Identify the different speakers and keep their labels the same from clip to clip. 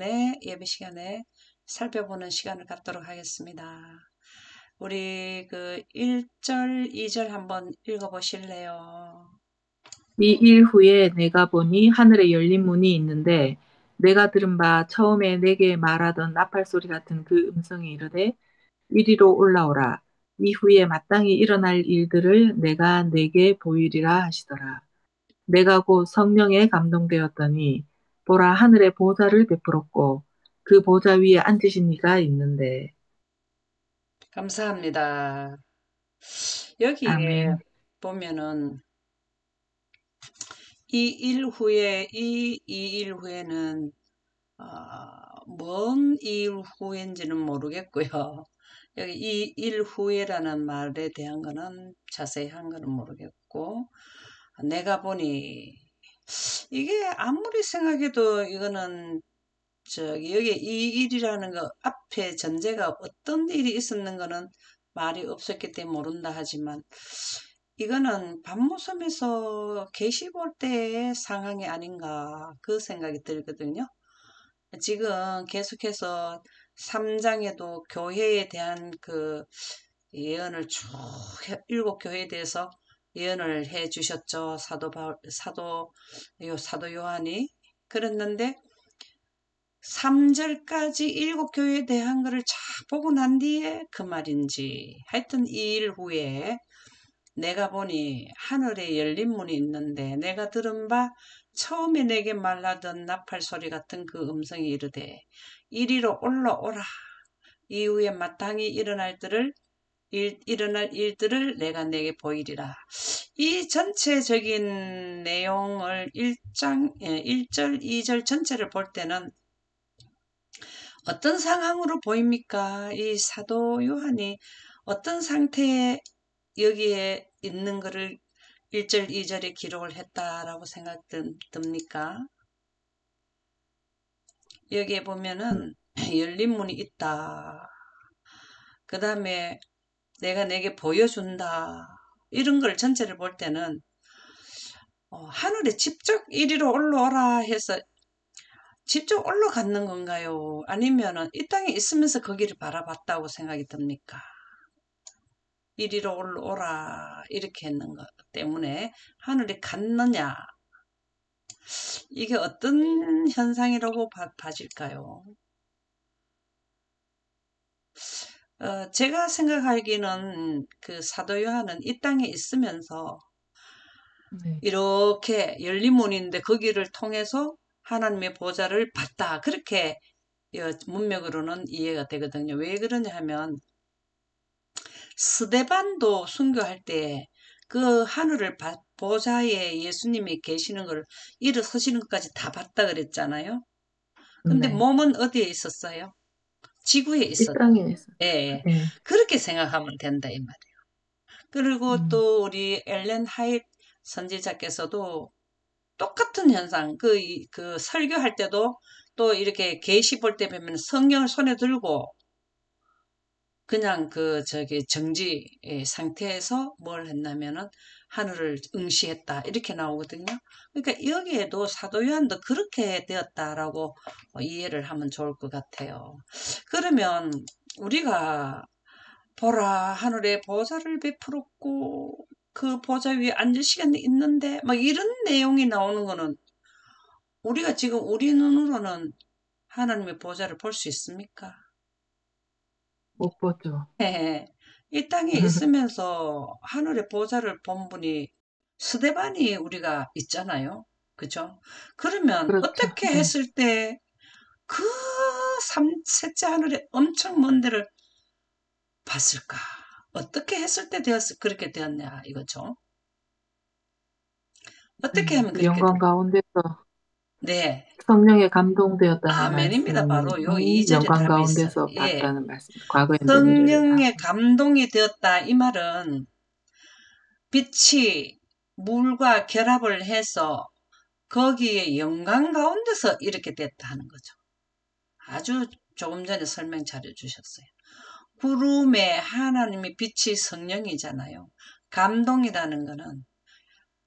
Speaker 1: 오늘의 예배 시간에 살펴보는 시간을 갖도록 하겠습니다. 우리 그 1절, 2절 한번 읽어보실래요?
Speaker 2: 이 일 후에 내가 보니 하늘에 열린 문이 있는데 내가 들은 바 처음에 내게 말하던 나팔 소리 같은 그 음성이 이르되 이리로 올라오라. 이후에 마땅히 일어날 일들을 내가 내게 보이리라 하시더라. 내가 곧 성령에 감동되었더니 보라 하늘에 보좌를 베풀었고 그 보좌 위에 앉으신 이가 있는데
Speaker 1: 감사합니다. 여기에
Speaker 2: 아멘.
Speaker 1: 보면은 이 일 후에는 뭔 일 후인지는 모르겠고요. 여기 이 일 후에라는 말에 대한 거는 자세히 한 거는 모르겠고, 내가 보니 이게 아무리 생각해도 이거는 여기 이 일이라는 거 앞에 전제가 어떤 일이 있었는 거는 말이 없었기 때문에 모른다 하지만 이거는 밤모섬에서 계시 볼 때의 상황이 아닌가 그 생각이 들거든요. 지금 계속해서 3장에도 교회에 대한 그 예언을 쭉 일곱 교회에 대해서 예언을 해 주셨죠. 사도 요한이. 그랬는데 3절까지 일곱 교회에 대한 거를 쫙 보고 난 뒤에 그 말인지 하여튼 이 일 후에 내가 보니 하늘에 열린 문이 있는데 내가 들은 바 처음에 내게 말하던 나팔 소리 같은 그 음성이 이르되 이리로 올라오라. 이후에 마땅히 일어날 일들을 내가 내게 보이리라. 이 전체적인 내용을 1절, 2절 전체를 볼 때는 어떤 상황으로 보입니까? 이 사도 요한이 어떤 상태에 여기에 있는 것을 1절, 2절에 기록을 했다라고 듭니까? 여기에 보면은 열린 문이 있다. 그 다음에 내가 내게 보여준다. 이런 걸 전체를 볼 때는 하늘에 직접 이리로 올라오라 해서 직접 올라갔는 건가요? 아니면은 이 땅에 있으면서 거기를 바라봤다고 생각이 듭니까? 이리로 올라오라 이렇게 했는 것 때문에 하늘에 갔느냐 이게 어떤 현상이라고 봐질까요? 제가 생각하기는 그 사도 요한은 이 땅에 있으면서
Speaker 2: 네.
Speaker 1: 이렇게 열린 문인데 거기를 통해서 하나님의 보좌를 봤다 그렇게 문맥으로는 이해가 되거든요. 왜 그러냐 하면 스데반도 순교할 때 그 하늘을 보좌에 예수님이 계시는 걸 일어서시는 것까지 다 봤다 그랬잖아요. 근데
Speaker 2: 네.
Speaker 1: 몸은 어디에 있었어요? 지구에
Speaker 2: 이
Speaker 1: 있었다.
Speaker 2: 땅에 있어.
Speaker 1: 예, 예.
Speaker 2: 네.
Speaker 1: 그렇게 생각하면 된다 이 말이에요. 그리고
Speaker 2: 음,
Speaker 1: 또 우리 엘렌 하이트 선지자께서도 똑같은 현상, 그 설교할 때도 또 이렇게 계시 볼 때 보면 성경을 손에 들고 그냥 정지 상태에서 뭘 했냐면은 하늘을 응시했다. 이렇게 나오거든요. 그러니까 여기에도 사도 요한도 그렇게 되었다라고 이해를 하면 좋을 것 같아요. 그러면 우리가 보라, 하늘에 보좌를 베풀었고 그 보좌 위에 앉을 시간이 있는데 막 이런 내용이 나오는 거는 우리가 지금 우리 눈으로는 하나님의 보좌를 볼 수 있습니까?
Speaker 2: 못 보죠.
Speaker 1: 예, 이 땅에 있으면서 하늘의 보좌를 본 분이 스데반이 우리가 있잖아요. 그죠? 그러면
Speaker 2: 그렇죠.
Speaker 1: 어떻게
Speaker 2: 네.
Speaker 1: 했을 때 그 셋째 하늘의 엄청 먼 데를 봤을까? 어떻게 했을 때 그렇게 되었냐 이거죠. 어떻게 하면
Speaker 2: 그
Speaker 1: 그렇게
Speaker 2: 영광
Speaker 1: 돼?
Speaker 2: 가운데서
Speaker 1: 네.
Speaker 2: 성령에 감동되었다는
Speaker 1: 아멘입니다. 바로 요
Speaker 2: 말씀이
Speaker 1: 2절에
Speaker 2: 영광
Speaker 1: 답이 있어요.
Speaker 2: 가운데서
Speaker 1: 예.
Speaker 2: 봤다는 말씀. 과거에 된 일을
Speaker 1: 성령의
Speaker 2: 하고.
Speaker 1: 감동이 되었다. 이 말은 빛이 물과 결합을 해서 거기에 영광 가운데서 이렇게 됐다 하는 거죠. 아주 조금 전에 설명 잘해 주셨어요. 구름에 하나님의 빛이 성령이잖아요. 감동이라는 거는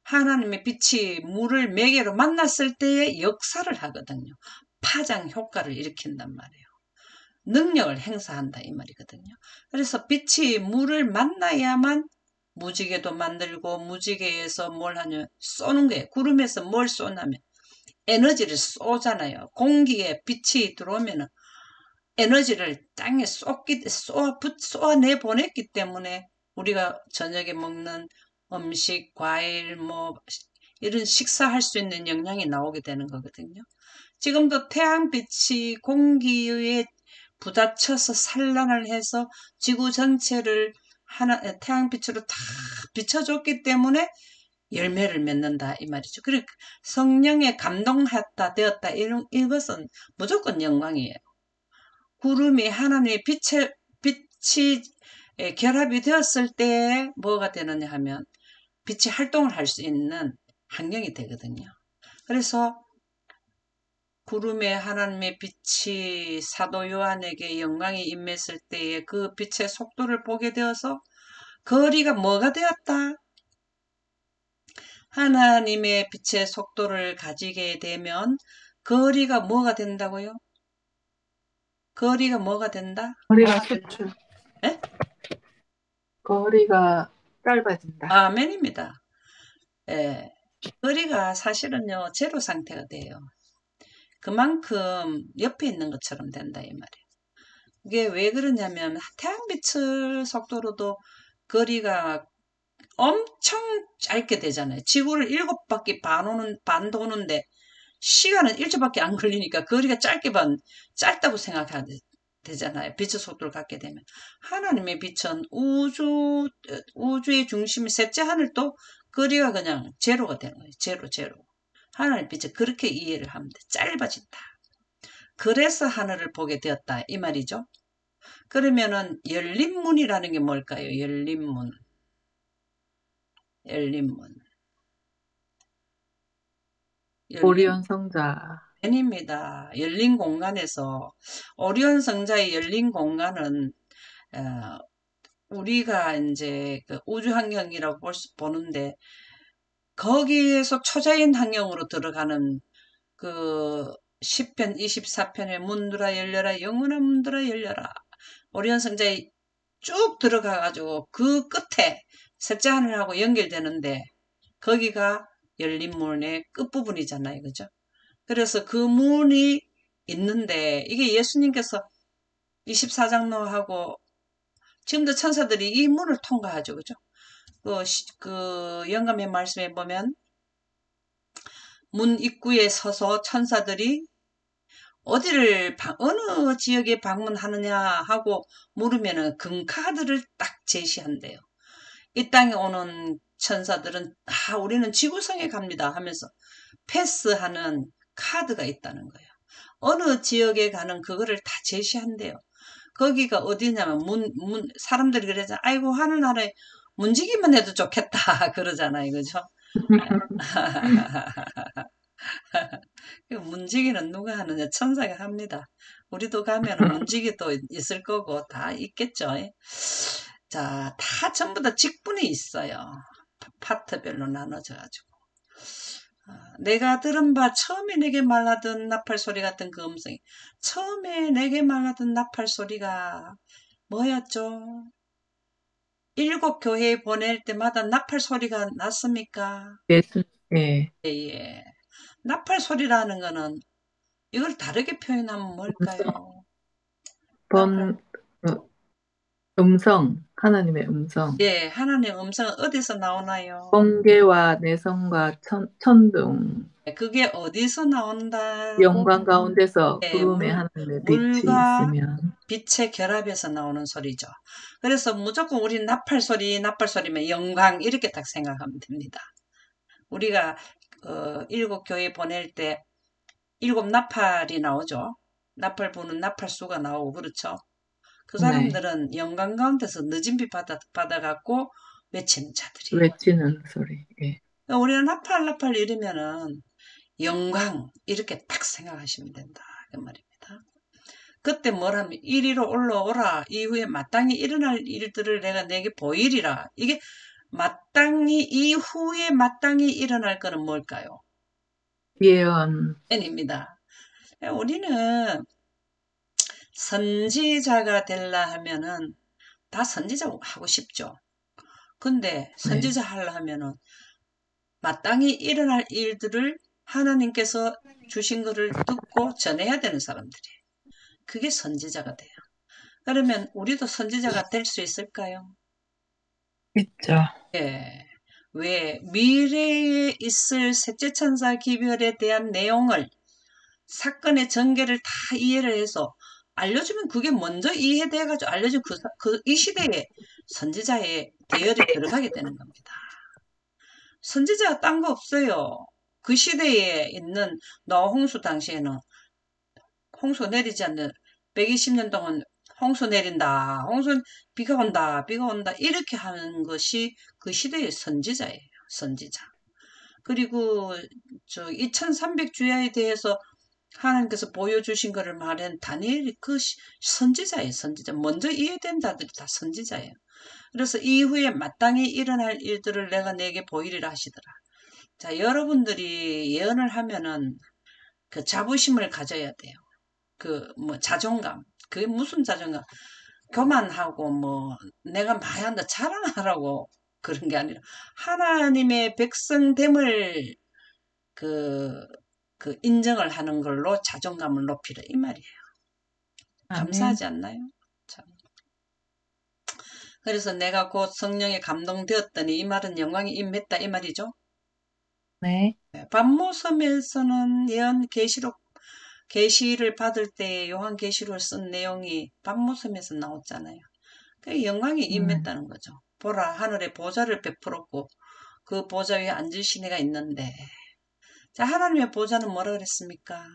Speaker 1: 하나님의 빛이 물을 매개로 만났을 때의 역사를 하거든요. 파장 효과를 일으킨단 말이에요. 능력을 행사한다 이 말이거든요. 그래서 빛이 물을 만나야만 무지개도 만들고 무지개에서 뭘 하냐 쏘는 거예요. 구름에서 뭘 쏘냐면 에너지를 쏘잖아요. 공기에 빛이 들어오면 에너지를 땅에 쏘아내 보냈기 때문에 우리가 저녁에 먹는 음식, 과일, 뭐 이런 식사할 수 있는 영양이 나오게 되는 거거든요. 지금도 태양빛이 공기에 부딪혀서 산란을 해서 지구 전체를 태양빛으로 다 비춰줬기 때문에 열매를 맺는다 이 말이죠. 그러니까 성령에 감동했다 되었다 이것은 무조건 영광이에요. 구름이 하나님의 빛이 결합이 되었을 때 뭐가 되느냐 하면 빛이 활동을 할 수 있는 환경이 되거든요. 그래서 구름에 하나님의 빛이 사도 요한에게 영광이 임했을 때에 그 빛의 속도를 보게 되어서 거리가 뭐가 되었다? 하나님의 빛의 속도를 가지게 되면 거리가 뭐가 된다고요? 거리가 뭐가 된다?
Speaker 2: 거리가 수출,
Speaker 1: 에?
Speaker 2: 거리가 짧아진다.
Speaker 1: 아멘입니다. 예. 거리가 사실은요, 제로 상태가 돼요. 그만큼 옆에 있는 것처럼 된다, 이 말이에요. 이게 왜 그러냐면, 태양빛 속도로도 거리가 엄청 짧게 되잖아요. 지구를 7바퀴 반 도는데, 시간은 1초밖에 안 걸리니까 거리가 짧다고 생각해야 되잖아요. 빛의 속도를 갖게 되면. 하나님의 빛은 우주의 중심이 셋째 하늘도 거리가 그냥 제로가 되는 거예요. 제로. 하나님의 빛은 그렇게 이해를 하면 돼. 짧아진다. 그래서 하늘을 보게 되었다. 이 말이죠. 그러면은 열린 문이라는 게 뭘까요? 열린 문. 열린 문. 열린
Speaker 2: 오리온 성자.
Speaker 1: 문입니다. 열린 공간에서 오리온 성자의 열린 공간은 어, 우리가 이제 그 우주 환경이라고 보는데 거기에서 초자연 환경으로 들어가는 그 10편 24편의 문들아 열려라 영원한 문들아 열려라 오리온 성자에 쭉 들어가가지고 그 끝에 셋째 하늘하고 연결되는데 거기가 열린 문의 끝부분이잖아요. 그죠? 그래서 그 문이 있는데 이게 예수님께서 24장로하고 지금도 천사들이 이 문을 통과하죠. 그죠? 그 영감의 말씀에 보면 문 입구에 서서 천사들이 어느 지역에 방문하느냐 하고 물으면은 금카드를 딱 제시한대요. 이 땅에 오는 천사들은 우리는 지구상에 갑니다 하면서 패스하는 카드가 있다는 거예요. 어느 지역에 가는 그거를 다 제시한대요. 거기가 어디냐면 사람들이 그러잖아. 아이고 하늘나라에 문지기만 해도 좋겠다 그러잖아요. 그죠? 문지기는 누가 하느냐? 천사가 합니다. 우리도 가면은 문지기도 있을 거고 다 있겠죠. 자, 다 전부 다 직분이 있어요. 파트별로 나눠져가지고. 내가 들은 바 처음에 내게 말하던 나팔 소리 같은 그 음성이 처음에 내게 말하던 나팔 소리가 뭐였죠? 7교회에 보낼 때마다 나팔 소리가 났습니까?
Speaker 2: 예수, 예.
Speaker 1: 예, 예. 나팔 소리라는 거는 이걸 다르게 표현하면
Speaker 2: 음성,
Speaker 1: 뭘까요? 나팔.
Speaker 2: 번, 어, 음성, 하나님의 음성.
Speaker 1: 예, 하나님의 음성은 어디서 나오나요?
Speaker 2: 번개와 내성과 천둥,
Speaker 1: 예, 그게 어디서 나온다고?
Speaker 2: 영광 가운데서
Speaker 1: 예,
Speaker 2: 구름에 하나님의 빛이
Speaker 1: 물과
Speaker 2: 있으면
Speaker 1: 빛의 결합에서 나오는 소리죠. 그래서 무조건 우리 나팔 소리면 영광 이렇게 딱 생각하면 됩니다. 우리가 7교회 보낼 때 7나팔이 나오죠. 나팔 부는 나팔수가 나오고 그렇죠. 그
Speaker 2: 네,
Speaker 1: 사람들은 영광 가운데서 늦은 빛 받아갖고 외치는 자들이에요.
Speaker 2: 외치는 소리. 예.
Speaker 1: 우리는 나팔 이러면은 영광 이렇게 딱 생각하시면 된다. 그 말입니다. 그때 뭐라면 이리로 올라오라. 이후에 마땅히 일어날 일들을 내가 내게 보이리라. 이게 이후에 마땅히 일어날 거는 뭘까요?
Speaker 2: 예언,
Speaker 1: N입니다. 우리는 선지자가 되려 하면은 다 선지자 하고 싶죠. 근데
Speaker 2: 네.
Speaker 1: 선지자 하려 하면은 마땅히 일어날 일들을 하나님께서 주신 것을 듣고 전해야 되는 사람들이에요. 그게 선지자가 돼요. 그러면 우리도 선지자가 될 수 있을까요?
Speaker 2: 있죠.
Speaker 1: 예. 왜 미래에 있을 셋째 천사 기별에 대한 내용을 사건의 전개를 다 이해를 해서 알려주면 그게 먼저 이해돼가지고 알려준 이 시대에 선지자의 대열에 들어가게 되는 겁니다. 선지자가 딴 거 없어요. 그 시대에 있는 노홍수 당시에는 홍수 내리지 않는 120년 동안 홍수 내린다. 비가 온다. 비가 온다. 이렇게 하는 것이 그 시대의 선지자예요. 선지자. 그리고 저 2300주야에 대해서 하나님께서 보여주신 것을 말한 다니엘이 그 선지자예요. 선지자. 먼저 이해된 자들이 다 선지자예요. 그래서 이후에 마땅히 일어날 일들을 내가 내게 보이리라 하시더라. 자, 여러분들이 예언을 하면은 그 자부심을 가져야 돼요. 그 뭐 자존감. 그게 무슨 자존감? 교만하고 뭐 내가 많이 한다 자랑하라고 그런 게 아니라 하나님의 백성됨을 그, 그 인정을 하는 걸로 자존감을 높이라 이 말이에요.
Speaker 2: 아멘.
Speaker 1: 감사하지 않나요? 참. 그래서 내가 곧 성령에 감동되었더니 이 말은 영광이 임했다 이 말이죠.
Speaker 2: 네.
Speaker 1: 반모섬에서는 예언 계시를 받을 때 요한계시록을 쓴 내용이 반모섬에서 나왔잖아요. 그 영광이
Speaker 2: 음,
Speaker 1: 임했다는 거죠. 보라 하늘에 보좌를 베풀었고 그 보좌 위에 앉으신 이가 있는데 자 하나님의 보좌는 뭐라 그랬습니까?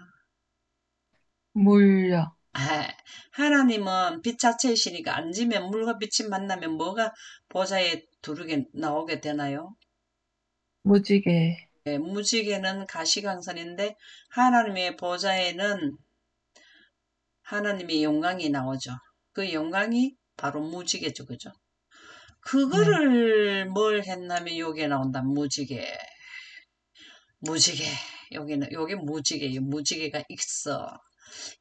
Speaker 2: 물려.
Speaker 1: 아, 하나님은 빛 자체이시니까 앉으면 물과 빛이 만나면 뭐가 보좌에 두르게 나오게 되나요?
Speaker 2: 무지개.
Speaker 1: 예, 무지개는 가시광선인데 하나님의 보좌에는 하나님의 영광이 나오죠. 그 영광이 바로 무지개죠, 그죠?
Speaker 2: 네.
Speaker 1: 그거를 뭘 했냐면 여기에 나온다. 무지개. 무지개. 여기는 요게 무지개예요. 무지개가 있어.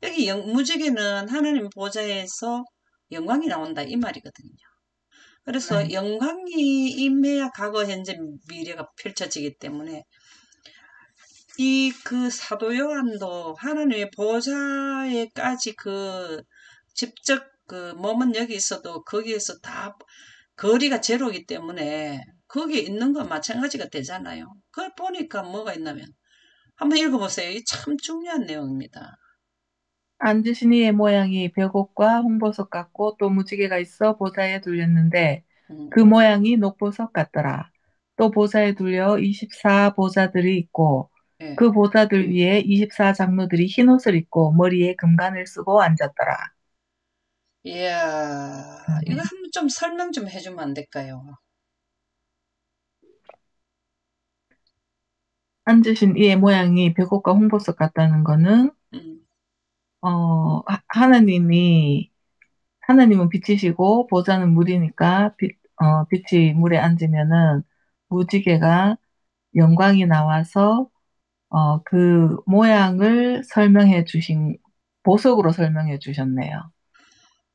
Speaker 1: 여기 무지개는 하나님 보좌에서 영광이 나온다 이 말이거든요. 그래서
Speaker 2: 네.
Speaker 1: 영광이 임해야 과거, 현재, 미래가 펼쳐지기 때문에 이 그 사도 요한도 하나님의 보좌에까지 그 직접 그 몸은 여기 있어도 거기에서 다 거리가 제로이기 때문에 거기에 있는 건 마찬가지가 되잖아요. 그걸 보니까 뭐가 있냐면 한번 읽어보세요. 이 참 중요한 내용입니다.
Speaker 2: 앉으신 이의 모양이 벽옥과 홍보석 같고 또 무지개가 있어 보좌에 둘렸는데
Speaker 1: 음,
Speaker 2: 그 모양이 녹보석 같더라. 또 보좌에 둘려 24 보좌들이 있고
Speaker 1: 예.
Speaker 2: 그 보좌들 위에 24 장로들이 흰 옷을 입고 머리에 금관을 쓰고 앉았더라.
Speaker 1: 이야, 이거
Speaker 2: 아멘.
Speaker 1: 한번 좀 설명 좀 해주면 안 될까요?
Speaker 2: 앉으신 이의 모양이 벽옥과 홍보석 같다는 거는
Speaker 1: 음,
Speaker 2: 하나님은 빛이시고 보좌는 물이니까 빛이 물에 앉으면은 무지개가 영광이 나와서 그 모양을 보석으로 설명해 주셨네요.
Speaker 1: 아,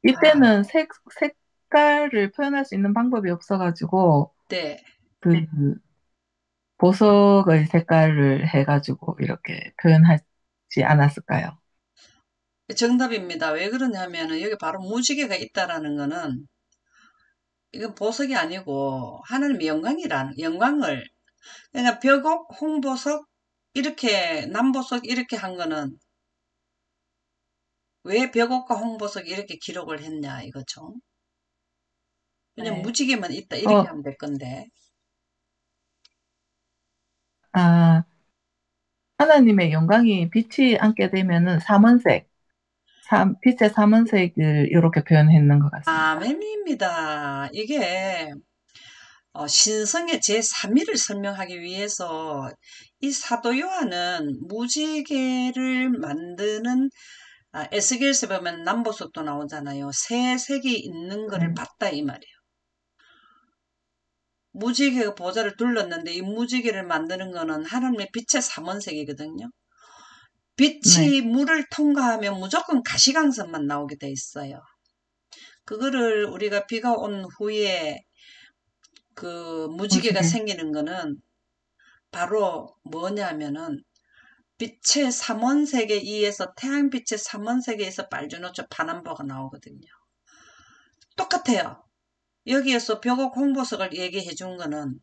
Speaker 2: 이때는 색깔을 표현할 수 있는 방법이 없어가지고
Speaker 1: 네.
Speaker 2: 그 보석의 색깔을 해가지고 이렇게 표현하지 않았을까요?
Speaker 1: 정답입니다. 왜 그러냐면은 여기 바로 무지개가 있다라는 거는 이건 보석이 아니고 하나님의 영광을 그러니까 벽옥, 홍보석 이렇게 남보석 이렇게 한 거는 왜 벽옥과 홍보석이 이렇게 기록을 했냐 이거죠. 그냥
Speaker 2: 네.
Speaker 1: 무지개만 있다 이렇게
Speaker 2: 어,
Speaker 1: 하면 될 건데.
Speaker 2: 아, 하나님의 영광이 빛이 앉게 되면은 빛의 삼원색을 이렇게 표현했는 것 같습니다.
Speaker 1: 아멘입니다. 이게 신성의 제3위를 설명하기 위해서 이 사도 요한은 무지개를 만드는 에스겔서 보면 남보석도 나오잖아요. 새 색이 있는 거를
Speaker 2: 네.
Speaker 1: 봤다 이 말이에요. 무지개가 보좌를 둘렀는데 이 무지개를 만드는 거는 하나님의 빛의 삼원색이거든요.
Speaker 2: 네.
Speaker 1: 빛이 물을 통과하면 무조건 가시광선만 나오게 돼 있어요. 그거를 우리가 비가 온 후에 그 무지개가
Speaker 2: 무지개.
Speaker 1: 생기는 거는 바로 뭐냐면은 빛의 삼원색에 의해서 태양빛의 삼원색에 의해서 빨주노초 파남보가 나오거든요. 똑같아요. 여기에서 벽옥 홍보석을 얘기해 준 거는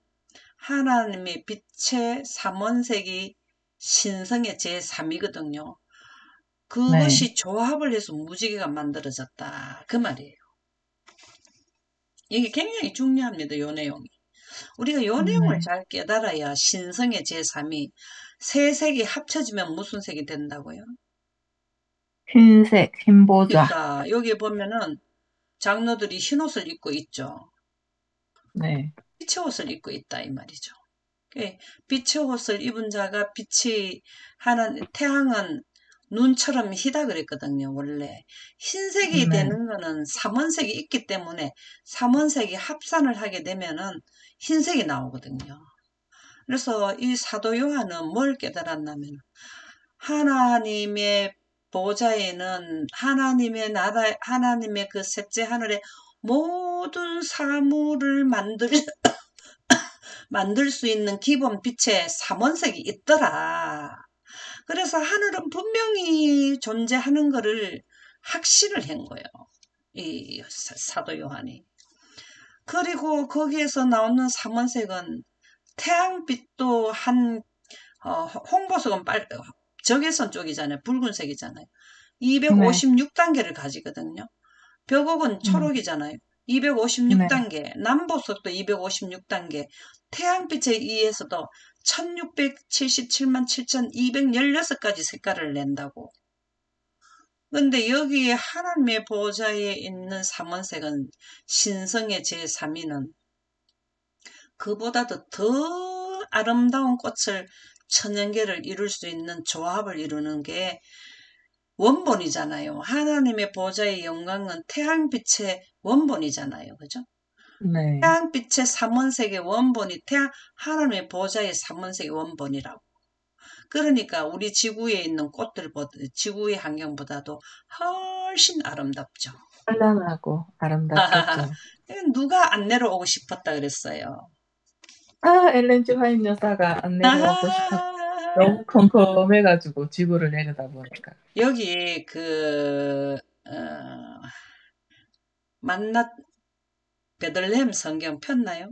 Speaker 1: 하나님의 빛의 삼원색이 신성의 제3이거든요.
Speaker 2: 네.
Speaker 1: 그것이 조합을 해서 무지개가 만들어졌다. 그 말이에요. 이게 굉장히 중요합니다. 요 내용이. 우리가 요 내용을
Speaker 2: 네.
Speaker 1: 잘 깨달아야 신성의 제3이 세 색이 합쳐지면 무슨 색이 된다고요?
Speaker 2: 흰색, 흰보좌.
Speaker 1: 그러니까 여기 보면은 장로들이 흰 옷을 입고 있죠.
Speaker 2: 네.
Speaker 1: 빛의 옷을 입고 있다 이 말이죠. 예, 빛의 옷을 입은 자가 빛이 태양은 눈처럼 희다 그랬거든요. 원래 흰색이
Speaker 2: 네.
Speaker 1: 되는 거는 삼원색이 있기 때문에 삼원색이 합산을 하게 되면은 흰색이 나오거든요. 그래서 이 사도 요한은 뭘 깨달았냐면 하나님의 보좌에는 하나님의 나라, 하나님의 그 셋째 하늘의 모든 사물을 만들 수 있는 기본 빛의 삼원색이 있더라. 그래서 하늘은 분명히 존재하는 것을 확신을 한 거예요. 이 사도 요한이. 그리고 거기에서 나오는 삼원색은 태양빛도 홍보석은 적외선 쪽이잖아요. 붉은색이잖아요.
Speaker 2: 네.
Speaker 1: 256단계를 가지거든요. 벽옥은
Speaker 2: 음,
Speaker 1: 초록이잖아요.
Speaker 2: 네.
Speaker 1: 256단계, 남보석도 256단계, 태양빛에 의해서도 1677만 7216가지 색깔을 nen다고. 근데 여기에 하나님의 보좌에 있는 삼원색은 신성의 제3위는 그보다도 더 아름다운 꽃을 천연계를 이룰 수 있는 조합을 이루는 게 원본이잖아요. 하나님의 보좌의 영광은 태양빛의 원본이잖아요. 그죠?
Speaker 2: 네.
Speaker 1: 태양빛의 삼원색의 원본이 하나님의 보좌의 삼원색의 원본이라고. 그러니까 우리 지구에 있는 꽃들보다 지구의 환경보다도 훨씬 아름답죠.
Speaker 2: 찬란하고 아름답겠죠.
Speaker 1: 누가 안 내려오고 싶었다 그랬어요.
Speaker 2: 아, 엘렌지 화인 여사가 안 내려오고 싶었. 너무 컴컴해가지고 지구를 내려다보니까.
Speaker 1: 여기 그 만났 베들레헴 성경 폈나요?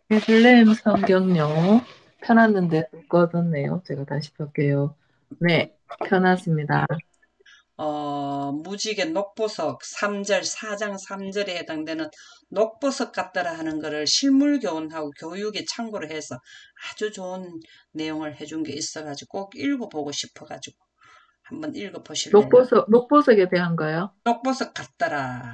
Speaker 2: 베들레헴 성경요. 펴놨는데 또 꺼졌네요. 제가 다시 펼게요. 네, 펴놨습니다.
Speaker 1: 무지개 녹보석 3절 4장 3절에 해당되는 녹보석 같더라 하는 것을 실물 교훈하고 교육에 참고를 해서 아주 좋은 내용을 해준 게 있어가지고 꼭 읽어보고 싶어가지고 한번 읽어보실래요?
Speaker 2: 녹보석에 대한 거요.
Speaker 1: 녹보석 같더라.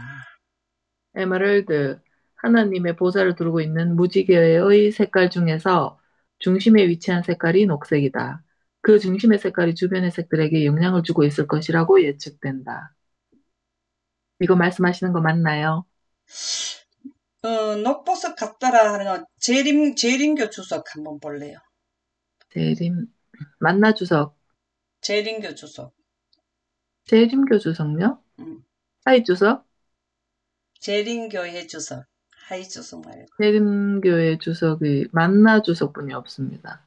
Speaker 2: 에메랄드, 하나님의 보좌를 두르고 있는 무지개의 색깔 중에서 중심에 위치한 색깔이 녹색이다. 그 중심의 색깔이 주변의 색들에게 영향을 주고 있을 것이라고 예측된다. 이거 말씀하시는 거 맞나요?
Speaker 1: 녹보석 같더라 하는 건 재림교 주석 한번 볼래요?
Speaker 2: 재림, 만나주석,
Speaker 1: 재림교 주석.
Speaker 2: 재림교 주석요?
Speaker 1: 음,
Speaker 2: 하이 주석?
Speaker 1: 재림교회 주석. 하이 주석 말고.
Speaker 2: 재림교의 주석이 만나 주석분이 없습니다.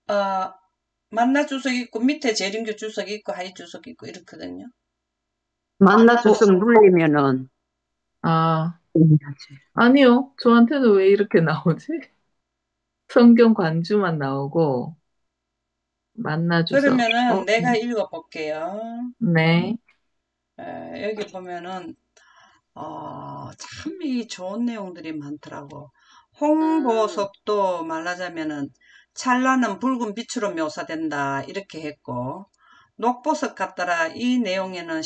Speaker 1: 어, 만나 주석 있고 밑에 재림교 주석 있고 하이 주석 있고 이렇거든요.
Speaker 3: 만나
Speaker 2: 어,
Speaker 3: 주석 누르면은
Speaker 2: 아,
Speaker 3: 하지.
Speaker 2: 아니요. 저한테는 왜 이렇게 나오지? 성경 관주만 나오고, 만나 주석.
Speaker 1: 그러면은 내가 읽어볼게요.
Speaker 2: 네,
Speaker 1: 여기 보면은 참 이 좋은 내용들이 많더라고. 홍보석도 말하자면은 찬란한 붉은 빛으로 묘사된다 이렇게 했고 녹보석 같더라 이 내용에는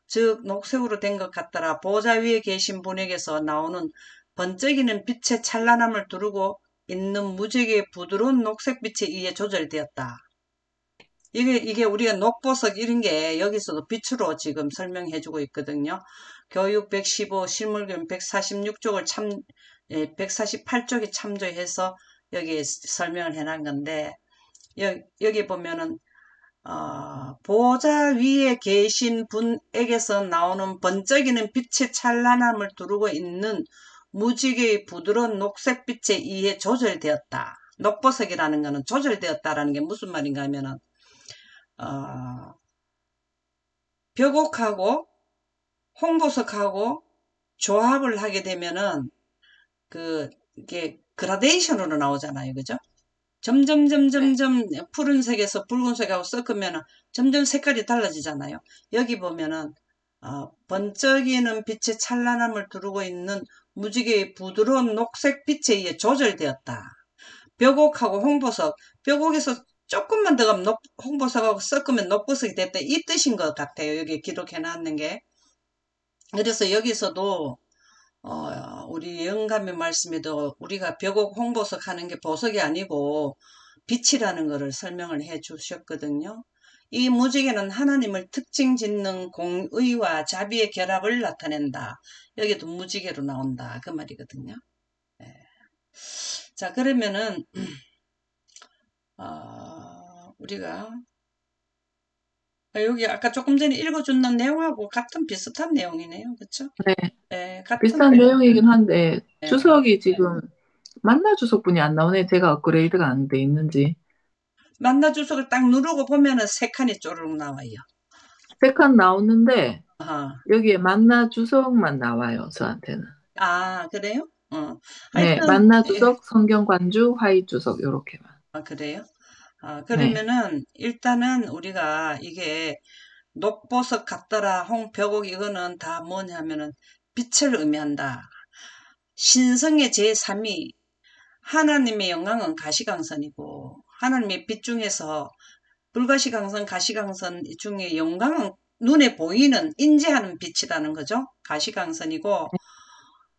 Speaker 1: 즉 녹색으로 된 것 같더라 보좌 위에 계신 분에게서 나오는 번쩍이는 빛의 찬란함을 두르고 있는 무지개의 부드러운 녹색빛에 의해 조절되었다. 이게 우리가 녹보석 이런 게 여기서도 빛으로 지금 설명해주고 있거든요. 교육 115, 실물교육 146쪽을 148쪽에 참조해서 여기 설명을 해놓은 건데, 여기 보면은 보좌 위에 계신 분에게서 나오는 번쩍이는 빛의 찬란함을 두르고 있는 무지개의 부드러운 녹색빛에 의해 조절되었다. 녹보석이라는 거는 조절되었다라는 게 무슨 말인가 하면은 벽옥하고 홍보석하고 조합을 하게 되면은 이게 그라데이션으로 나오잖아요. 그죠? 점점 푸른색에서 붉은색하고 섞으면 점점 색깔이 달라지잖아요. 여기 보면은 번쩍이는 빛의 찬란함을 두르고 있는 무지개의 부드러운 녹색 빛에 의해 조절되었다. 벽옥하고 홍보석, 벽옥에서 조금만 더 가면 홍보석하고 섞으면 녹보석이 됐다. 이 뜻인 것 같아요. 여기 기록해 놨는 게. 그래서 여기서도 우리 영감의 말씀에도 우리가 벽옥 홍보석 하는 게 보석이 아니고 빛이라는 것을 설명을 해 주셨거든요. 이 무지개는 하나님을 특징 짓는 공의와 자비의 결합을 나타낸다. 여기도 무지개로 나온다. 그 말이거든요. 네. 자, 그러면은 우리가 여기 아까 조금 전에 읽어준 내용하고 같은 비슷한 내용이네요. 그렇죠?
Speaker 2: 네.
Speaker 1: 네, 같은
Speaker 2: 비슷한 내용이긴 한데
Speaker 1: 네.
Speaker 2: 주석이 지금 만나 주석분이 안 나오네. 제가 업그레이드가 안 돼 있는지.
Speaker 1: 만나 주석을 딱 누르고 보면은 세 칸이 쪼르륵 나와요.
Speaker 2: 3칸 나오는데
Speaker 1: 아하.
Speaker 2: 여기에 만나 주석만 나와요. 저한테는.
Speaker 1: 그래요?
Speaker 2: 네,
Speaker 1: 하여튼
Speaker 2: 만나 주석, 성경 관주, 화이 주석 요렇게만.
Speaker 1: 그래요?
Speaker 2: 네.
Speaker 1: 그러면은 일단은 우리가 이게 녹보석 같더라, 홍벽옥 이거는 다 뭐냐면은 빛을 의미한다. 신성의 제3위 하나님의 영광은 가시광선이고 하나님의 빛 중에서 불가시광선, 가시광선 중에 영광은 눈에 보이는 인지하는 빛이라는 거죠. 가시광선이고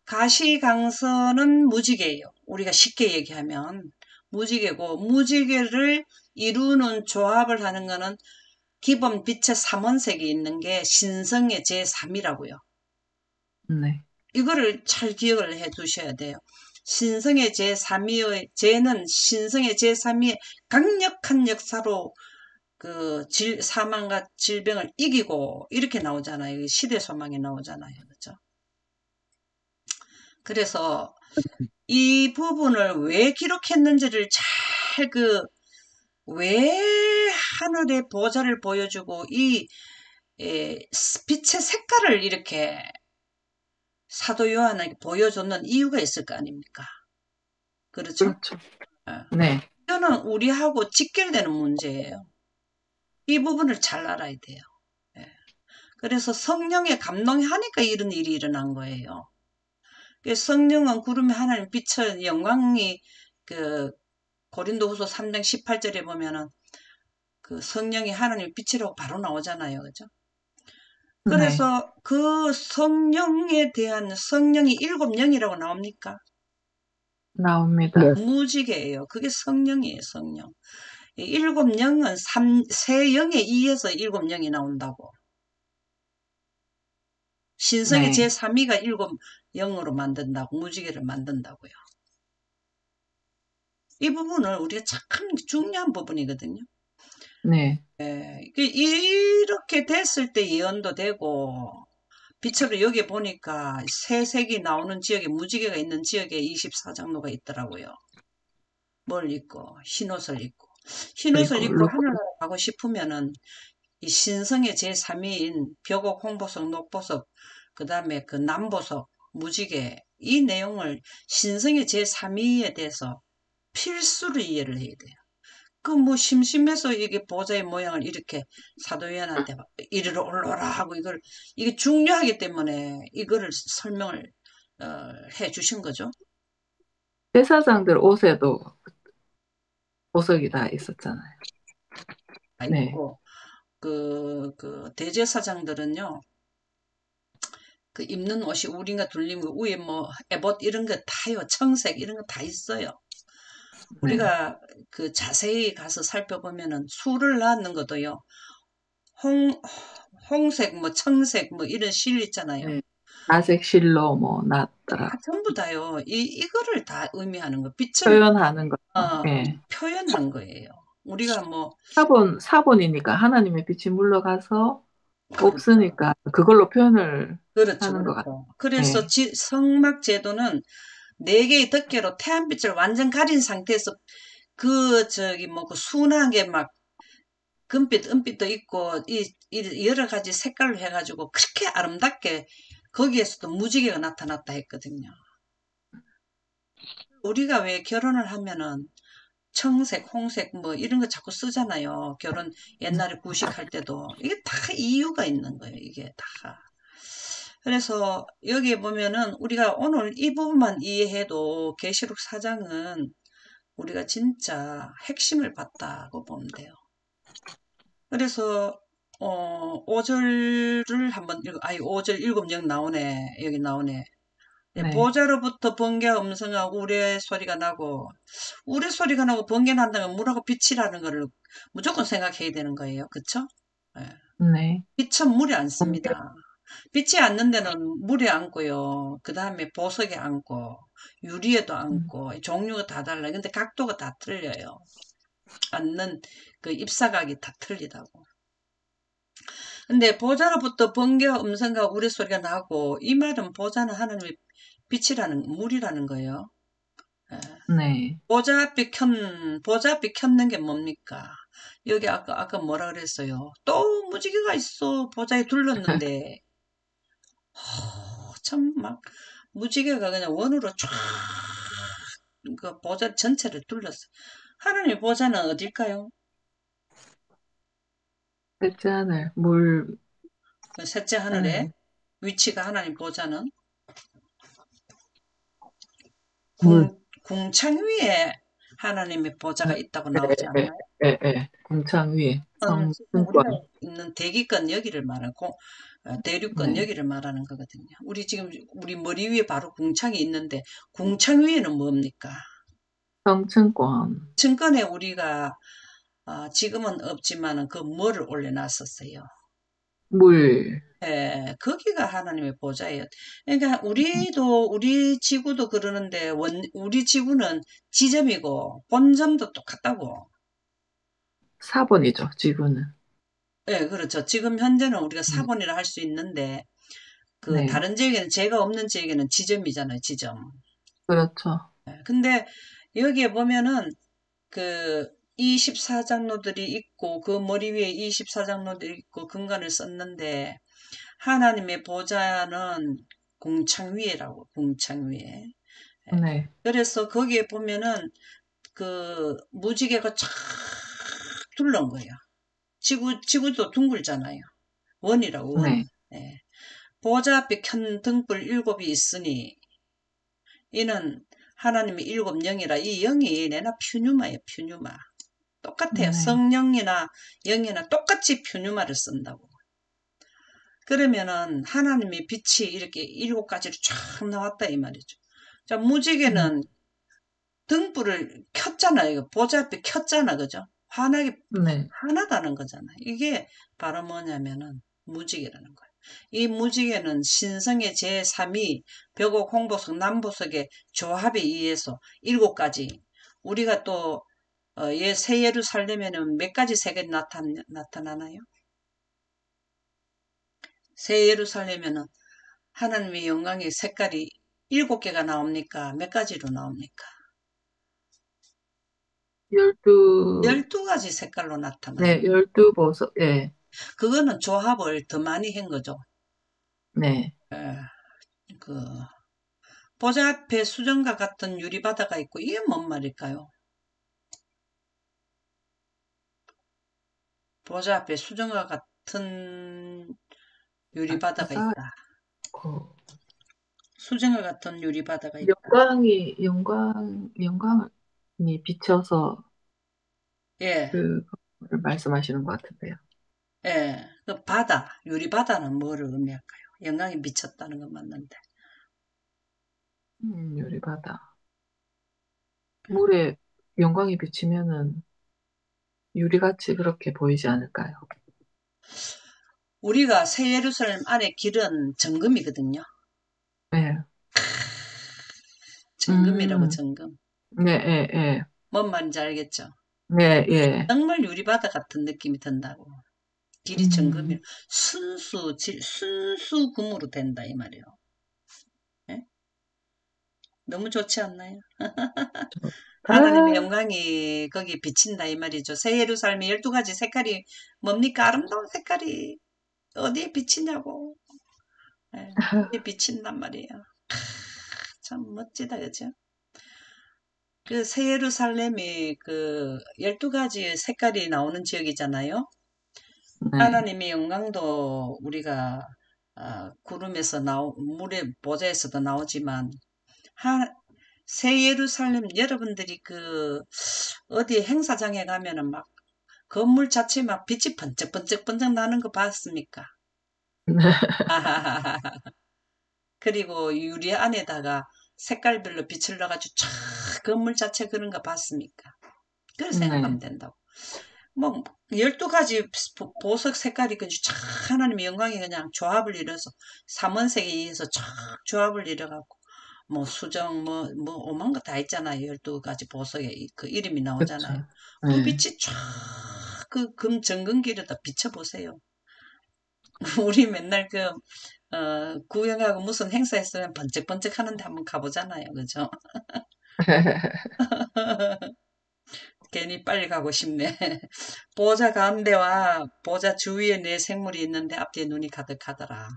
Speaker 1: 가시광선은 무지개예요. 우리가 쉽게 얘기하면 무지개고 무지개를 이루는 조합을 하는 거는 기본 빛의 삼원색이 있는 게 신성의 제3이라고요.
Speaker 2: 네.
Speaker 1: 이거를 잘 기억을 해 두셔야 돼요. 신성의 제3위의 제는 신성의 제3위의 강력한 역사로 사망과 질병을 이기고 이렇게 나오잖아요. 시대 소망이 나오잖아요. 그렇죠? 그래서 이 부분을 왜 기록했는지를 잘 왜 하늘의 보좌를 보여주고 이 빛의 색깔을 이렇게 사도 요한에게 보여줬는 이유가 있을 거 아닙니까? 그렇죠?
Speaker 2: 그렇죠. 네.
Speaker 1: 이거는 우리하고 직결되는 문제예요. 이 부분을 잘 알아야 돼요. 예. 그래서 성령의 감동이 하니까 이런 일이 일어난 거예요. 성령은 구름에 하나님 빛의 영광이 고린도후서 3장 18절에 보면은 성령이 하나님 빛이라고 바로 나오잖아요. 그죠?
Speaker 2: 네.
Speaker 1: 그래서 그 성령에 대한 성령이 7영이라고 나옵니까?
Speaker 2: 나옵니다.
Speaker 1: 무지개예요. 그게 성령이에요. 성령. 7영은 세 영에 의해서 7영이 나온다고. 신성의
Speaker 2: 네.
Speaker 1: 제3위가 7영으로 만든다고. 무지개를 만든다고요. 이 부분을 우리가 참 중요한 부분이거든요.
Speaker 2: 네.
Speaker 1: 이렇게 됐을 때 예언도 되고 빛으로 여기 보니까 새 색이 나오는 지역에 무지개가 있는 지역에 24장로가 있더라고요. 뭘 입고 흰 옷을 입고 흰옷을 입고 하늘나라 가고 싶으면은 이 신성의 제3위인 벽옥, 홍보석, 녹보석, 그 다음에 그 남보석, 무지개 이 내용을 신성의 제3위에 대해서 필수로 이해를 해야 돼요. 심심해서 이게 보좌의 모양을 이렇게 사도요한한테 이리로 올라오라 하고 이게 중요하기 때문에 이거를 설명을 해 주신 거죠.
Speaker 2: 대사장들 옷에도 보석이 다 있었잖아요. 네.
Speaker 1: 있고 대제사장들은요. 입는 옷이 우린가 둘린 거 위에 뭐 에봇 이런 거 다요. 청색 이런 거 다 있어요.
Speaker 2: 네.
Speaker 1: 우리가 자세히 가서 살펴보면은 수를 낳는 것도요. 홍색, 뭐 청색, 뭐 이런 실 있잖아요.
Speaker 2: 네. 나색 실로 뭐 낫더라.
Speaker 1: 전부 다요. 이거를 다 의미하는 거. 빛을
Speaker 2: 표현하는 거. 네.
Speaker 1: 표현한 거예요. 우리가 뭐,
Speaker 2: 사본이니까 하나님의 빛이 물러가서
Speaker 1: 그렇죠.
Speaker 2: 없으니까 그걸로 표현을
Speaker 1: 그렇죠,
Speaker 2: 하는 것 같아요.
Speaker 1: 그렇죠. 그래서
Speaker 2: 네.
Speaker 1: 성막 제도는 네 개의 덮개로 태양빛을 완전 가린 상태에서 그 순하게 막 금빛, 은빛도 있고, 여러 가지 색깔로 해가지고 그렇게 아름답게 거기에서도 무지개가 나타났다 했거든요. 우리가 왜 결혼을 하면은 청색, 홍색 뭐 이런 거 자꾸 쓰잖아요. 결혼 옛날에 구식할 때도. 이게 다 이유가 있는 거예요. 이게 다. 그래서 여기에 보면은 우리가 오늘 이 부분만 이해해도 계시록 4장은 우리가 진짜 핵심을 봤다고 보면 돼요. 그래서 5절을 한번 5절 7영 나오네. 여기 나오네. 네,
Speaker 2: 네.
Speaker 1: 보좌로부터 번개와 음성하고 우레 소리가 나고 우레 소리가 나고 번개 난다면 물하고 빛이라는 거를 무조건 생각해야 되는 거예요. 그쵸? 예.
Speaker 2: 네.
Speaker 1: 빛은 물에
Speaker 2: 번개.
Speaker 1: 앉습니다. 빛이 앉는 데는 물에 앉고요. 그 다음에 보석에 앉고 유리에도
Speaker 2: 음,
Speaker 1: 앉고 종류가 다 달라요. 근데 각도가 다 틀려요. 앉는 그 입사각이 다 틀리다고. 근데 보좌로부터 번개와 음성과 우레소리가 나고 이 말은 보좌는 하나님의 빛이라는 물이라는 거예요. 예.
Speaker 2: 네.
Speaker 1: 보좌 앞에 켰는 게 뭡니까? 여기 아까 뭐라 그랬어요? 또 무지개가 있어. 보좌에 둘렀는데 참 막 무지개가 그냥 원으로 쫙 그 보좌 전체를 둘렀어. 하나님의 보좌는 어딜까요?
Speaker 2: 셋째 하늘, 물,
Speaker 1: 그 셋째 하늘에
Speaker 2: 음,
Speaker 1: 위치가 하나님 보좌는
Speaker 2: 물.
Speaker 1: 궁창 위에 하나님의 보좌가
Speaker 2: 네.
Speaker 1: 있다고
Speaker 2: 네.
Speaker 1: 나오지
Speaker 2: 네.
Speaker 1: 않나요?
Speaker 2: 네. 네. 궁창 위에
Speaker 1: 지금 우리가
Speaker 2: 성승권.
Speaker 1: 있는 대기권 여기를 말하고 대륙권
Speaker 2: 네.
Speaker 1: 여기를 말하는 거거든요. 우리 머리 위에 바로 궁창이 있는데 궁창 위에는 뭡니까?
Speaker 2: 성층권.
Speaker 1: 증권에 우리가 지금은 없지만은 그 뭐를 올려놨었어요.
Speaker 2: 물.
Speaker 1: 예, 거기가 하나님의 보좌예요. 그러니까 우리 지구도 그러는데 우리 지구는 지점이고 본점도 똑같다고.
Speaker 2: 사본이죠, 지구는.
Speaker 1: 예, 그렇죠. 지금 현재는 우리가
Speaker 2: 네.
Speaker 1: 사본이라 할 수 있는데 그
Speaker 2: 네.
Speaker 1: 다른 지역에는 죄가 없는 지역에는 지점이잖아요, 지점.
Speaker 2: 그렇죠.
Speaker 1: 예, 근데 여기에 보면은 그 24장로들이 있고 그 머리 위에 24장로들이 있고 금관을 썼는데 하나님의 보좌는 궁창 위에라고, 궁창 위에. 예.
Speaker 2: 네.
Speaker 1: 그래서 거기에 보면은 그 무지개가 쫙 둘러온 거예요. 지구도 둥글잖아요. 원이라고, 원.
Speaker 2: 네.
Speaker 1: 예. 보좌 앞에 켠 등불 7이 있으니 이는 하나님의 7영이라 이 영이 내나 퓨뉴마예요, 퓨뉴마. 똑같아요.
Speaker 2: 네.
Speaker 1: 성령이나 영이나 똑같이 퓨뉴마를 쓴다고. 그러면은 하나님의 빛이 이렇게 7가지로 쫙 나왔다 이 말이죠. 자,
Speaker 2: 음,
Speaker 1: 무지개는 등불을 켰잖아요. 보좌 앞에 켰잖아. 그죠?
Speaker 2: 네.
Speaker 1: 화나다는 거잖아요. 이게 바로 뭐냐면은 무지개라는 거예요. 이 무지개는 신성의 제3위 벽옥, 홍보석, 남보석의 조합에 의해서 7가지 우리가 또 새 예루살렘에는 몇 가지 색이 나타나나요? 새 예루살렘에는 하나님의 영광의 색깔이 7개가 나옵니까? 몇 가지로 나옵니까?
Speaker 2: 12,
Speaker 1: 12가지 색깔로 나타나요.
Speaker 2: 네, 12보석, 예,
Speaker 1: 그거는 조합을 더 많이 한 거죠.
Speaker 2: 네.
Speaker 1: 예, 그 보좌 앞에 수정과 같은 유리바다가 있고 이게 뭔 말일까요? 보좌 앞에 수정과 같은 유리바다가
Speaker 2: 바다가
Speaker 1: 있다.
Speaker 2: 있고,
Speaker 1: 수정과 같은 유리바다가 있다.
Speaker 2: 영광이 비쳐서
Speaker 1: 예,
Speaker 2: 그거를 말씀하시는 것 같은데요.
Speaker 1: 예. 그 바다, 유리바다는 뭐를 의미할까요? 영광이 미쳤다는 건 맞는데.
Speaker 2: 유리바다. 물에 영광이 비치면은 유리같이 그렇게 보이지 않을까요?
Speaker 1: 우리가 새 예루살렘 안에 길은 정금이거든요.
Speaker 2: 네.
Speaker 1: 정금이라고
Speaker 2: 음,
Speaker 1: 정금.
Speaker 2: 네, 예, 예.
Speaker 1: 뭔 말인지 알겠죠?
Speaker 2: 예, 예.
Speaker 1: 정말 유리바다 같은 느낌이 든다고. 길이 정금이
Speaker 2: 음,
Speaker 1: 순수 금으로 된다 이 말이에요. 예? 너무 좋지 않나요? 하나님의
Speaker 2: 아,
Speaker 1: 영광이 거기 비친다 이 말이죠. 새 예루살렘의 12가지 색깔이 뭡니까? 아름다운 색깔이 어디에 비치냐고. 예, 거기에 비친단 말이에요. 참 멋지다 그죠? 그 새 예루살렘이 그 12가지 색깔이 나오는 지역이잖아요.
Speaker 2: 네.
Speaker 1: 하나님의 영광도 우리가 구름에서 물의 보좌에서도 나오지만 새 예루살렘 여러분들이 그 어디 행사장에 가면은 막 건물 자체 막 빛이 번쩍번쩍번쩍 나는 거 봤습니까? 그리고 유리 안에다가 색깔별로 빛을 넣어가지고 촤 건물 자체 그런 거 봤습니까? 그걸
Speaker 2: 네.
Speaker 1: 생각하면 된다고. 뭐 12가지 보석 색깔이 그냥 촤 하나님의 영광이 그냥 조합을 이뤄서 삼원색에 의해서 촤 조합을 이뤄갖고 뭐 수정 뭐 오만 거 다 있잖아요. 12가지 보석에 그 이름이
Speaker 2: 그쵸.
Speaker 1: 나오잖아요. 그
Speaker 2: 네.
Speaker 1: 빛이 촤 그 금 정근기에다 비춰보세요. 우리 맨날 구경하고 무슨 행사 있으면 번쩍번쩍 하는데 한번 가보잖아요. 그죠? 괜히 빨리 가고 싶네. 보좌 가운데와 보좌 주위에 네 생물이 있는데 앞뒤에 눈이 가득하더라.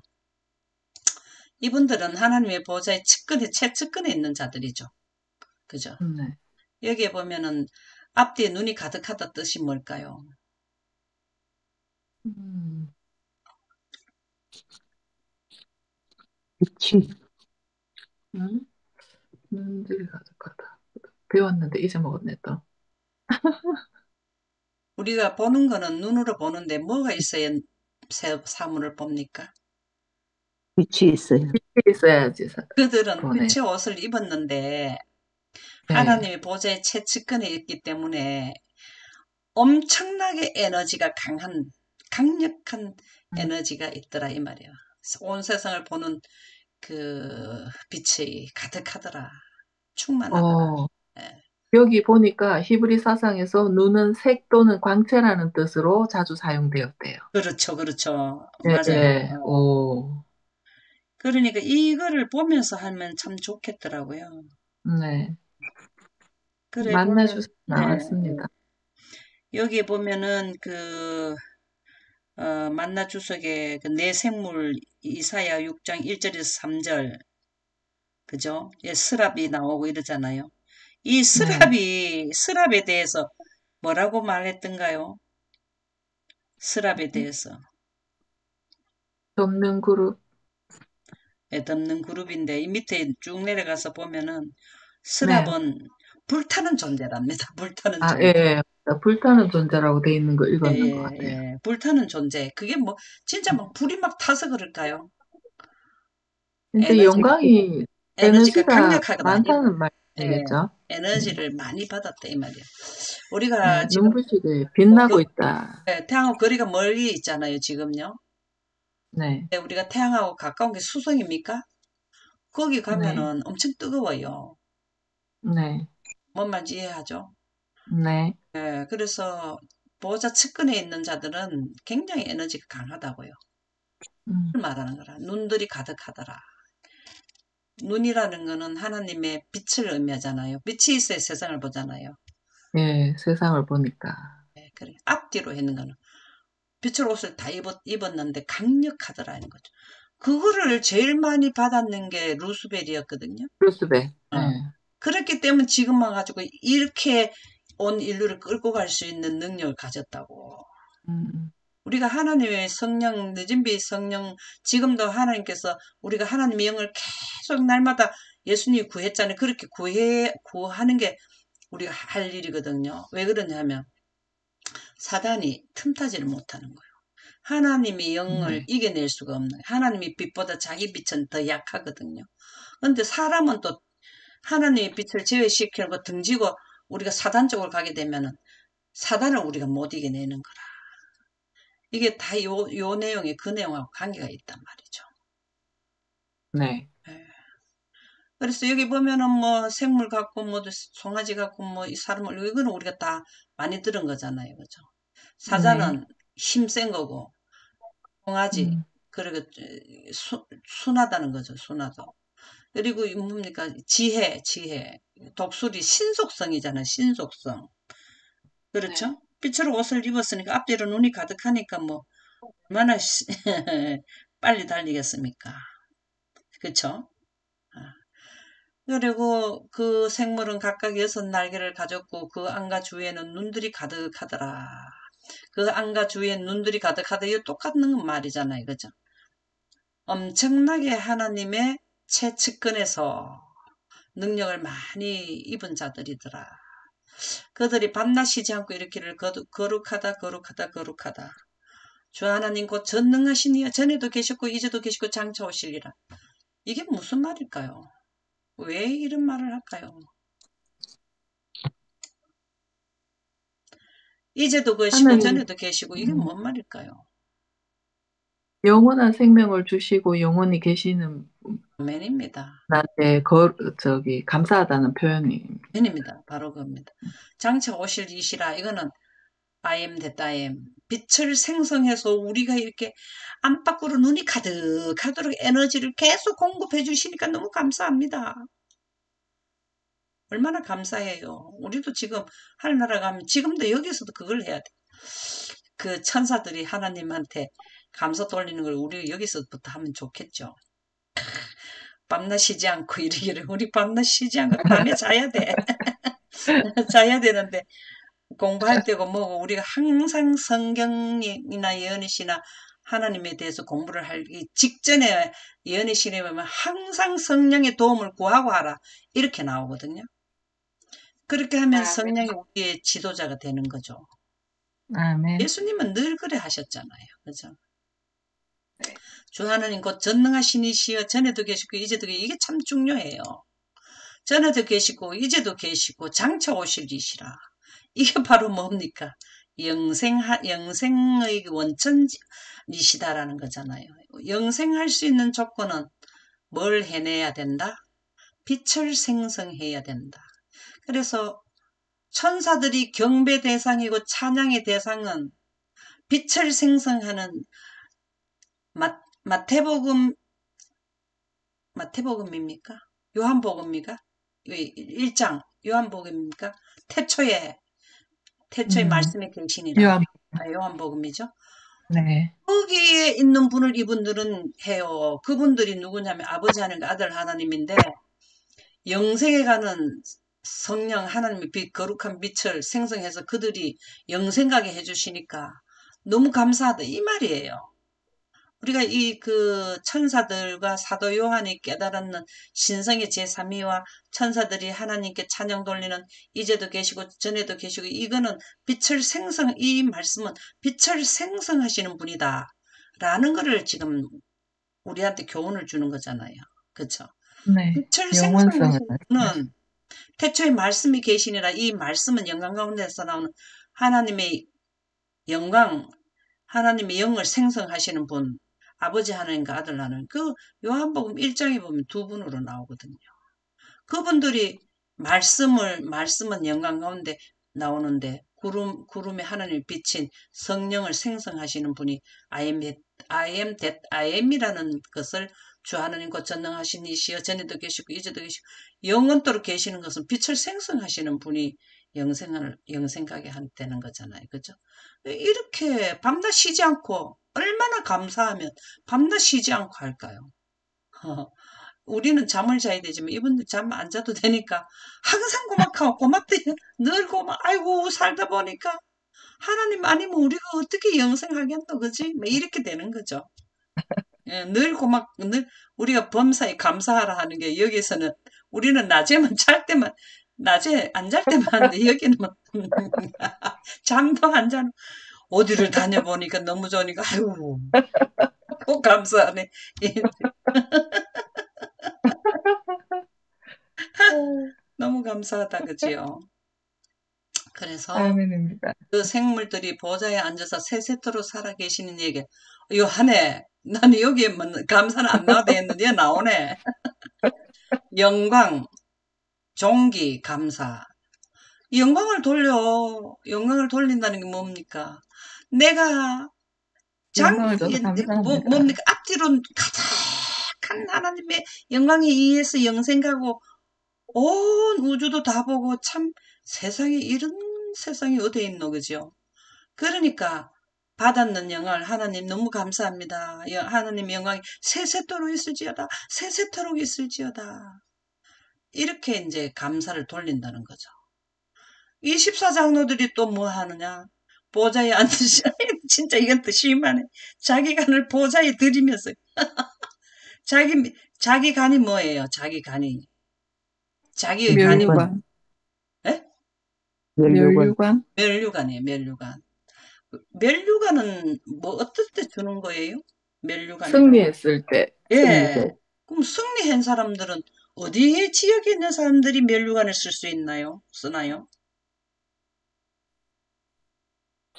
Speaker 1: 이분들은 하나님의 보좌의 최측근에 있는 자들이죠. 그죠?
Speaker 2: 네.
Speaker 1: 여기에 보면은 앞뒤에 눈이 가득하다 뜻이 뭘까요?
Speaker 2: 음,
Speaker 3: 그치.
Speaker 2: 음, 눈들이 가득하다. 배웠는데 잊어먹었네, 또.
Speaker 1: 우리가 보는 거는 눈으로 보는데 뭐가 있어야 사물을 봅니까?
Speaker 3: 빛이 있어요.
Speaker 2: 빛이 있어야지,
Speaker 1: 그들은
Speaker 2: 보네.
Speaker 1: 빛의 옷을 입었는데
Speaker 2: 네.
Speaker 1: 하나님의 보좌의 최측근에 있기 때문에 엄청나게 에너지가 강력한
Speaker 2: 음,
Speaker 1: 에너지가 있더라 이 말이야. 온 세상을 보는 빛이 가득하더라. 충만하더라.
Speaker 2: 어,
Speaker 1: 예.
Speaker 2: 여기 보니까 히브리 사상에서 눈은 색 또는 광채라는 뜻으로 자주 사용되었대요.
Speaker 1: 그렇죠, 그렇죠.
Speaker 2: 예,
Speaker 1: 맞아요.
Speaker 2: 예. 오,
Speaker 1: 그러니까 이거를 보면서 하면 참 좋겠더라고요.
Speaker 2: 네.
Speaker 1: 그래 보면,
Speaker 2: 만나주셔서
Speaker 1: 예, 예.
Speaker 2: 나왔습니다.
Speaker 1: 여기에 보면은 만나 주석의 그 내생물 이사야 6장 1절에서 3절, 그죠? 예, 스랍이 나오고 이러잖아요. 이
Speaker 2: 네.
Speaker 1: 스랍에 대해서 뭐라고 말했던가요? 스랍에 대해서.
Speaker 2: 덮는 그룹.
Speaker 1: 덮는 그룹인데, 이 밑에 쭉 내려가서 보면은,
Speaker 2: 네.
Speaker 1: 스랍은 불타는 존재랍니다. 불타는
Speaker 2: 아, 예,
Speaker 1: 존재.
Speaker 2: 예. 불타는 존재라고 돼 있는 거
Speaker 1: 예,
Speaker 2: 읽었는 것
Speaker 1: 예,
Speaker 2: 같아요.
Speaker 1: 예. 불타는 존재. 그게 뭐, 진짜 막 불이 막 타서 그럴까요?
Speaker 2: 진짜
Speaker 1: 에너지가,
Speaker 2: 영광이
Speaker 1: 에너지가
Speaker 2: 에너지가
Speaker 1: 강력하다.
Speaker 2: 많다는
Speaker 1: 예,
Speaker 2: 말이겠죠? 네.
Speaker 1: 에너지를 많이 받았다. 이 말이야. 우리가
Speaker 2: 네,
Speaker 1: 지금,
Speaker 2: 눈부시게
Speaker 1: 뭐,
Speaker 2: 빛나고 있다.
Speaker 1: 태양하고 거리가 멀리 있잖아요. 지금요.
Speaker 2: 네,
Speaker 1: 우리가 태양하고 가까운 게 수성입니까? 거기
Speaker 2: 네,
Speaker 1: 가면은 엄청 뜨거워요.
Speaker 2: 네,
Speaker 1: 뭔 말인지 이해하죠?
Speaker 2: 네.
Speaker 1: 예, 그래서 보호자 측근에 있는 자들은 굉장히 에너지가 강하다고요.
Speaker 2: 음,
Speaker 1: 그걸 말하는 거라. 눈들이 가득하더라. 눈이라는 거는 하나님의 빛을 의미하잖아요. 빛이 있어야 세상을 보잖아요.
Speaker 2: 예, 세상을 보니까.
Speaker 1: 예, 그래. 앞뒤로 했는 거는 빛을 옷을 다 입었는데 강력하더라는 거죠. 그거를 제일 많이 받았는 게 루스벨이었거든요.
Speaker 2: 크루스배.
Speaker 1: 어.
Speaker 2: 예,
Speaker 1: 그렇기 때문에 지금 와가지고 이렇게 온 인류를 끌고 갈 수 있는 능력을 가졌다고.
Speaker 2: 음,
Speaker 1: 우리가 하나님의 성령, 늦은 비 성령, 지금도 하나님께서 우리가 하나님의 영을 계속 날마다 예수님이 구했잖아요. 그렇게 구하는 게 우리가 할 일이거든요. 왜 그러냐면 사단이 틈타지를 못하는 거예요. 하나님의 영을
Speaker 2: 네.
Speaker 1: 이겨낼 수가 없는 거예요. 하나님의 빛보다 자기 빛은 더 약하거든요. 근데 사람은 또 하나님의 빛을 제외시키고 등지고 우리가 사단 쪽으로 가게 되면은 사단을 우리가 못 이겨내는 거라. 이게 다 요 내용이 그 내용하고 관계가 있단 말이죠.
Speaker 2: 네.
Speaker 1: 예. 그래서 여기 보면은 뭐 생물 같고 뭐 송아지 같고 뭐 이 사람을 이거는 우리가 다 많이 들은 거잖아요. 그죠?
Speaker 2: 네.
Speaker 1: 사자는 힘센 거고 송아지
Speaker 2: 음,
Speaker 1: 그리고 순하다는 거죠. 순하다. 그리고 이 뭡니까? 지혜. 독수리 신속성이잖아요. 신속성.
Speaker 2: 네.
Speaker 1: 그렇죠? 빛으로 옷을 입었으니까 앞뒤로 눈이 가득하니까 뭐 얼마나 빨리 달리겠습니까? 그쵸? 아, 그리고 그 생물은 각각 6날개를 가졌고 그 안과 주위에는 눈들이 가득하더라. 그 안과 주위엔 눈들이 가득하다. 이거 똑같은 말이잖아요. 그죠? 엄청나게 하나님의 최측근에서 능력을 많이 입은 자들이더라. 그들이 밤낮 쉬지 않고 이르기를 거룩하다. 주 하나님 곧 전능하시니여 전에도 계셨고 이제도 계시고 장차 오시리라. 이게 무슨 말일까요? 왜 이런 말을 할까요? 이제도 계시고
Speaker 2: 하나님
Speaker 1: 전에도 계시고 이게
Speaker 2: 음,
Speaker 1: 뭔 말일까요?
Speaker 2: 영원한 생명을 주시고 영원히 계시는
Speaker 1: 아멘입니다.
Speaker 2: 분한테 감사하다는 표현이.
Speaker 1: 아멘입니다. 바로 그겁니다. 장차 오실 이시라 이거는 I am that I am. 빛을 생성해서 우리가 이렇게 안팎으로 눈이 가득하도록 에너지를 계속 공급해 주시니까 너무 감사합니다. 얼마나 감사해요. 우리도 지금 하늘나라 가면 지금도 여기서도 그걸 해야 돼. 그 천사들이 하나님한테 감사 돌리는 걸 우리 여기서부터 하면 좋겠죠. 밤낮 쉬지 않고 이러기를 우리 밤낮 쉬지 않고 밤에 자야 돼. 자야 되는데 공부할 때고 뭐고 우리가 항상 성경이나 예언이시나 하나님에 대해서 공부를 하기 직전에 예언이시에 보면 항상 성령의 도움을 구하고 하라 이렇게 나오거든요. 그렇게 하면
Speaker 2: 아멘.
Speaker 1: 성령이 우리의 지도자가 되는 거죠.
Speaker 2: 아멘.
Speaker 1: 예수님은 늘 그래 하셨잖아요. 그죠?
Speaker 2: 네.
Speaker 1: 주 하나님 곧 전능하신 이시여 전에도 계시고 이제도 계시고 이게 참 중요해요. 전에도 계시고 이제도 계시고 장차 오실 이시라. 이게 바로 뭡니까? 영생의 원천이시다라는 거잖아요. 영생할 수 있는 조건은 뭘 해내야 된다? 빛을 생성해야 된다. 그래서 천사들이 경배 대상이고 찬양의 대상은 빛을 생성하는 마태복음, 마태복음입니까? 요한복음입니까? 1장 요한복음입니까? 태초에
Speaker 2: 음,
Speaker 1: 말씀에 계시니라.
Speaker 2: 요한,
Speaker 1: 요한복음이죠.
Speaker 2: 네.
Speaker 1: 거기에 있는 분을 이분들은 해요. 그분들이 누구냐면 아버지 하나님과 아들 하나님인데 영생에 가는 성령 하나님의 빛, 거룩한 빛을 생성해서 그들이 영생 가게 해주시니까 너무 감사하다 이 말이에요. 우리가 이 그 천사들과 사도 요한이 깨달았는 신성의 제3위와 천사들이 하나님께 찬양 돌리는 이제도 계시고 전에도 계시고 이거는 이 말씀은 빛을 생성하시는 분이다. 라는 거를 지금 우리한테 교훈을 주는 거잖아요. 그쵸?
Speaker 2: 네.
Speaker 1: 빛을
Speaker 2: 영원성을
Speaker 1: 생성하시는
Speaker 2: 말씀하시.
Speaker 1: 분은 태초에 말씀이 계시니라 이 말씀은 영광 가운데서 나오는 하나님의 영광, 하나님의 영을 생성하시는 분, 아버지 하나님과 아들 하나님. 그 요한복음 1장에 보면 두 분으로 나오거든요. 그분들이 말씀은 영광 가운데 나오는데 구름에 하나님이 비친 성령을 생성하시는 분이 I am that I am이라는 것을 주 하나님 곧 전능하신 이시여 전에도 계시고 이제도 계시고 영원토록 계시는 것은 빛을 생성하시는 분이 영생 가게 되는 거잖아요. 그죠? 이렇게 밤낮 쉬지 않고 얼마나 감사하면 밤낮 쉬지 않고 할까요? 우리는 잠을 자야 되지만 이분들 잠 안 자도 되니까 항상 고맙고 고맙대요. 늘 고마. 아이고 살다 보니까 하나님 아니면 우리가 어떻게 영생하겠노, 그지? 뭐 이렇게 되는 거죠. 예, 늘 우리가 범사에 감사하라 하는 게 여기서는 우리는 낮에만 잘 때만 낮에 안 잘 때만 하는데 여기는 뭐 잠도 안 자는 어디를 다녀보니까 너무 좋으니까 아이고 꼭 감사하네. 너무 감사하다 그지요. 그래서
Speaker 2: 아멘입니다.
Speaker 1: 그 생물들이 보좌에 앉아서 세세토록 살아계시는 얘기. 요 하네. 나는 여기에 감사는 안 나와도 했는데 나오네. 영광, 존귀, 감사. 영광을 돌려. 영광을 돌린다는 게 뭡니까? 내가
Speaker 2: 영광을 줘서 감사합니다.
Speaker 1: 뭡니까? 앞뒤로 가득한 하나님의 영광에 의해서 영생가고 온 우주도 다 보고 참 세상에 이런 세상이 어디 있노, 그죠? 그러니까 받았는 영광을 하나님 너무 감사합니다. 하나님 영광이 세세토록 있을지어다. 세세토록 있을지어다. 이렇게 이제 감사를 돌린다는 거죠. 24장로들이 또 뭐 하느냐? 보좌에 앉으시, 진짜 이건 또 심하네. 자기 간을 보좌에 들이면서. 자기 간이 뭐예요? 자기 간이. 자기의 간이 뭐?
Speaker 2: 면류관.
Speaker 1: 예?
Speaker 2: 면류관?
Speaker 1: 멸류관이에요, 멸류관. 멸류관은 뭐 어떨 때 주는 거예요? 멸류관이.
Speaker 2: 승리했을 때.
Speaker 1: 예. 그럼 승리한 사람들은 어디에 지역에 있는 사람들이 멸류관을 쓸 수 있나요? 쓰나요?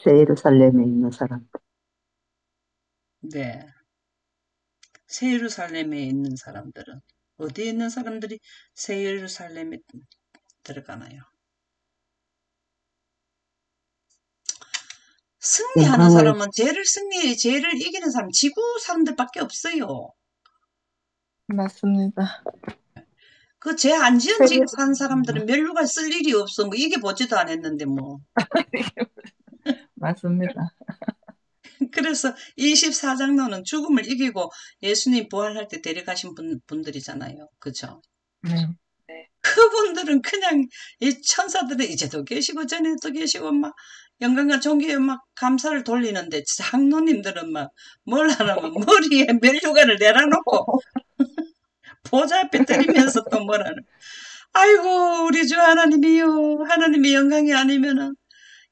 Speaker 3: 새 예루살렘에 있는 사람들.
Speaker 1: 네. 새 예루살렘에 있는 사람들은 어디에 있는 사람들이 새 예루살렘에 들어가나요? 승리하는 사람은 죄를 이기는 사람, 지구 사람들밖에 없어요.
Speaker 2: 맞습니다.
Speaker 1: 그 죄 안 지은 지구 산 사람들은 멸류관 쓸 일이 없어. 뭐 이게 보지도 않았는데 뭐.
Speaker 2: 맞습니다.
Speaker 1: 그래서 24장로는 죽음을 이기고 예수님 부활할 때 데려가신 분들이잖아요. 그죠?
Speaker 2: 네.
Speaker 1: 그분들은 그냥 이 천사들은 이제도 계시고 전에도 계시고 막 영광과 존귀에 막 감사를 돌리는데 장로님들은 막 뭘 하냐면 머리에 면류관을 내려놓고 보좌 앞에 들이면서 또 뭐라는 아이고 우리 주 하나님이요 하나님의 영광이 아니면은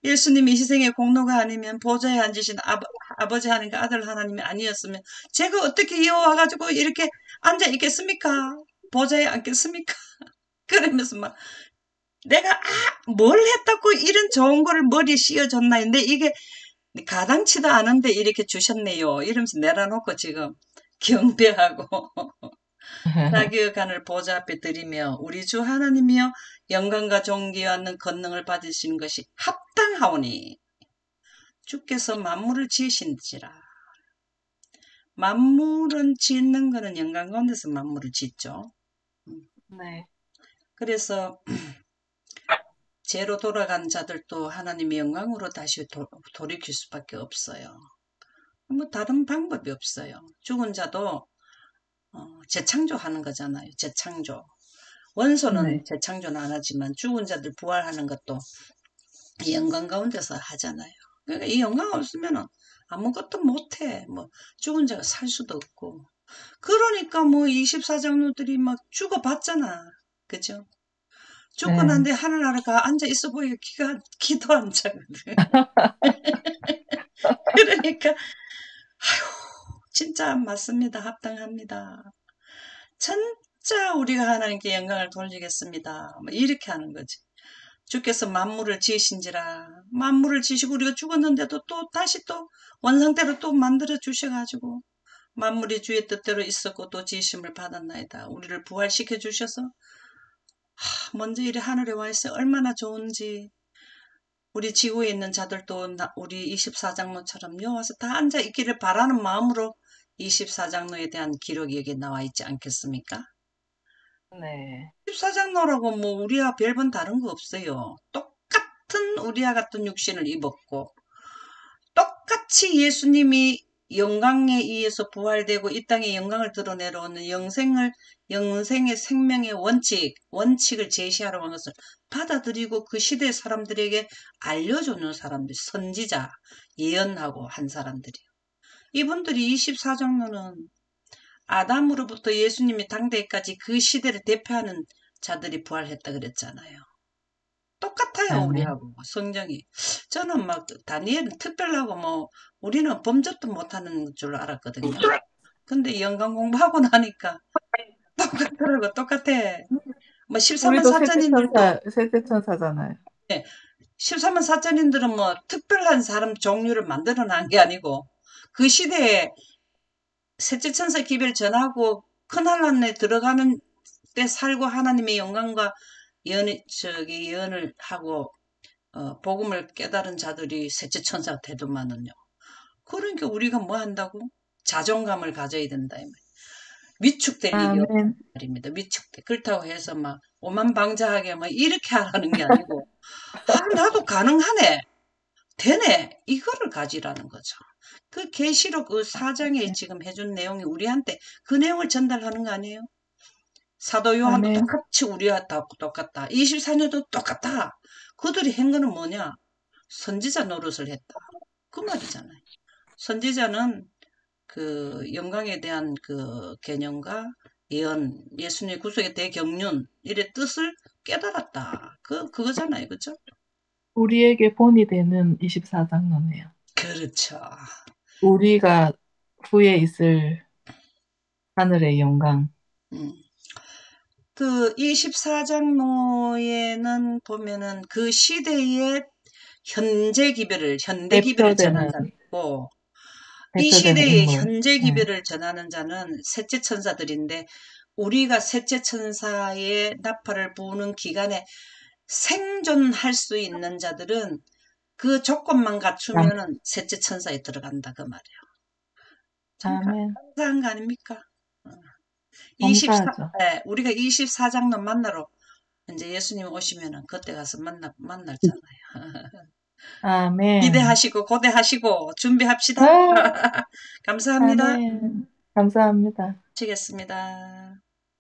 Speaker 1: 예수님이 희생의 공로가 아니면 보좌에 앉으신 아버지 하나님과 아들 하나님이 아니었으면 제가 어떻게 이어와가지고 이렇게 앉아 있겠습니까? 보좌에 앉겠습니까? 그러면서 막 내가 뭘 했다고 이런 좋은 거를 머리에 씌워줬나 근데 이게 가당치도 않은데 이렇게 주셨네요. 이러면서 내려놓고 지금 경배하고 자기의 간을 보좌 앞에 드리며 우리 주 하나님이여 영광과 존귀와 있는 권능을 받으시는 것이 합당하오니 주께서 만물을 지으신지라. 만물은 짓는 거는 영광 가운데서 만물을 짓죠.
Speaker 2: 네.
Speaker 1: 그래서 죄로 돌아간 자들도 하나님의 영광으로 다시 돌이킬 수밖에 없어요. 뭐 다른 방법이 없어요. 죽은 자도 재창조하는 거잖아요. 재창조. 원소는
Speaker 2: 네.
Speaker 1: 재창조는 안 하지만 죽은 자들 부활하는 것도 이 영광 가운데서 하잖아요. 그러니까 이 영광 없으면 아무것도 못해. 뭐 죽은 자가 살 수도 없고. 그러니까 뭐 24장로들이 막 죽어봤잖아. 그죠? 죽고 난 뒤에 하늘나라 가 앉아 있어 보이고 기도 안 차거든. 그러니까 아휴 진짜 맞습니다. 합당합니다. 진짜 우리가 하나님께 영광을 돌리겠습니다. 뭐 이렇게 하는 거지. 주께서 만물을 지으신지라. 만물을 지시고 우리가 죽었는데도 또 다시 또 원상태로 또 만들어 주셔가지고 만물이 주의 뜻대로 있었고 또 지으심을 받았나이다. 우리를 부활시켜 주셔서 먼저 이래 하늘에 와 있어 얼마나 좋은지. 우리 지구에 있는 자들도 우리 24장로처럼 여와서 다 앉아 있기를 바라는 마음으로 24장로에 대한 기록이 여기 나와 있지 않겠습니까?
Speaker 2: 네.
Speaker 1: 24장로라고 뭐 우리와 별반 다른 거 없어요. 똑같은 우리와 같은 육신을 입었고 똑같이 예수님이 영광에 의해서 부활되고 이 땅에 영광을 드러내려오는 영생의 생명의 원칙을 제시하러 온 것을 받아들이고 그 시대 사람들에게 알려주는 사람들, 선지자, 예언하고 한 사람들이요. 이분들이 24장로는 아담으로부터 예수님이 당대까지 그 시대를 대표하는 자들이 부활했다 그랬잖아요. 똑같아요, 우리하고 성경이. 저는 막 다니엘은 특별하고 뭐 우리는 범접도 못하는 줄 알았거든요. 근데 영광 공부하고 나니까 똑같더라고, 똑같아. 뭐 13만
Speaker 2: 우리도
Speaker 1: 사천인들도
Speaker 2: 셋째 천사잖아요.
Speaker 1: 13만 사천인들은 뭐 특별한 사람 종류를 만들어 놓은 게 아니고 그 시대에 셋째 천사 기별을 전하고 큰하나님에 들어가는 위축돼 살고 하나님의 영광과 예언을 하고 복음을 깨달은 자들이 셋째 천사가 되더만은요. 그러니까 우리가 뭐 한다고? 자존감을 가져야 된다. 이 말. 위축될 일이 없단
Speaker 2: 아멘.
Speaker 1: 말입니다. 위축돼. 그렇다고 해서 막 오만방자하게 막 이렇게 하라는 게 아니고 나도 가능하네. 되네. 이거를 가지라는 거죠. 그 계시록 그 4장에 지금 해준 내용이 우리한테 그 내용을 전달하는 거 아니에요? 사도 요한도
Speaker 2: 아멘.
Speaker 1: 똑같이 우리와 똑같다. 24년도 똑같다. 그들이 한 거는 뭐냐? 선지자 노릇을 했다. 그 말이잖아요. 선지자는 그 영광에 대한 그 개념과 예언, 예수님의 구속에 대해 경륜, 이래 뜻을 깨달았다. 그거잖아요. 그죠?
Speaker 2: 우리에게 본이 되는 24장로네요.
Speaker 1: 그렇죠.
Speaker 2: 우리가 후에 있을 하늘의 영광.
Speaker 1: 그 24장로에는 보면은 그 시대의 현대 기별을 전하는
Speaker 2: 대표되는
Speaker 1: 자고, 이 시대의
Speaker 2: 인물.
Speaker 1: 현재 기별을 전하는 자는 셋째 천사들인데, 우리가 셋째 천사의 나팔을 부는 기간에 생존할 수 있는 자들은 그 조건만 갖추면은 셋째 천사에 들어간다 그 말이에요. 참
Speaker 2: 아멘.
Speaker 1: 감사한 거 아닙니까?
Speaker 2: 감사하죠.
Speaker 1: 네, 우리가 24장로 만나러 이제 예수님 오시면은 그때 가서 만날잖아요.
Speaker 2: 아멘.
Speaker 1: 기대하시고 고대하시고 준비합시다.
Speaker 2: 아,
Speaker 1: 감사합니다.
Speaker 2: 아멘. 감사합니다.
Speaker 1: 마치겠습니다.